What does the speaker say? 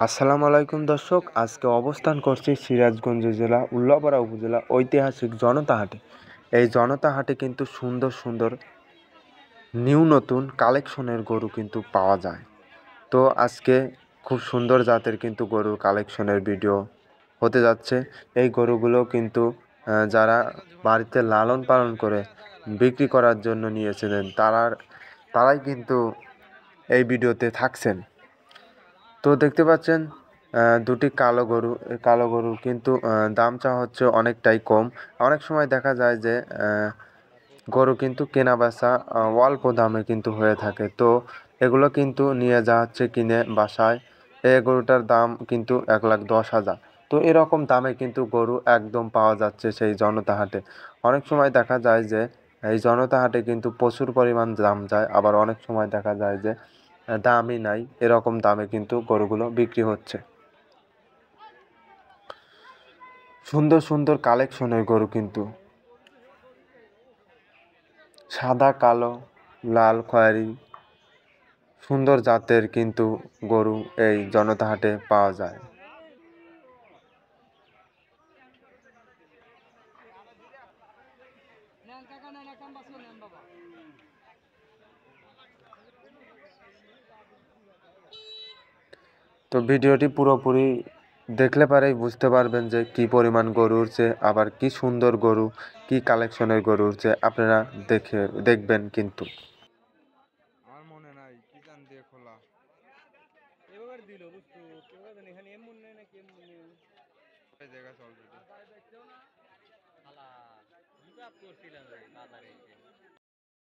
আসসালামু আলাইকুম দর্শক, আজকে অবস্থান করছি সিরাজগঞ্জ জেলা উল্লাপাড়া উপজেলা ঐতিহাসিক জনতা হাটে। এই জনতা হাটে কিন্তু সুন্দর সুন্দর নতুন কালেকশনের গরু কিন্তু পাওয়া যায়। তো আজকে খুব সুন্দর জাতের কিন্তু গরুর কালেকশনের ভিডিও হতে যাচ্ছে। এই গরুগুলো কিন্তু যারা বাড়িতে লালন পালন করে বিক্রি করার জন্য নিয়েছিলেন তারাই কিন্তু এই ভিডিওতে থাকছেন। তো দেখতে পাচ্ছেন দুটি কালো গরু। এই কালো গরুর কিন্তু দাম চাওয়া হচ্ছে অনেকটাই কম। অনেক সময় দেখা যায় যে গরু কিন্তু কেনা বেচা অল্প দামে কিন্তু হয়ে থাকে। তো এগুলো কিন্তু নিয়ে যাওয়া হচ্ছে কিনে বাসায়। এই গরুটার দাম কিন্তু 1,10,000। তো এরকম দামে কিন্তু গরু একদম পাওয়া যাচ্ছে সেই জনতা হাটে। অনেক সময় দেখা যায় যে এই জনতা হাটে কিন্তু প্রচুর পরিমাণ দাম যায়, আবার অনেক সময় দেখা যায় যে দামই নাই, এরকম দামে কিন্তু গরুগুলো বিক্রি হচ্ছে। সুন্দর সুন্দর কালেকশনের গরু কিন্তু সাদা, কালো, লাল, খয়েরি সুন্দর জাতের কিন্তু গরু এই জনতা হাটে পাওয়া যায়। তো ভিডিওটি পুরোপুরি দেখলে পারেই বুঝতে পারবেন যে কি পরিমাণ গরু উঠছে, আবার কি সুন্দর গরু, কি কালেকশনের গরু উঠছে, আপনারা দেখবেন কিন্তু। আমার মনে নাই কি জান দিয়ে খোলা এবার দিল বুঝছো কেউ জানি এখানে এমন নেই নাকি এমন নেই এই জায়গা অলরেডি হালা হিসাব করছিলাম রে বাজারে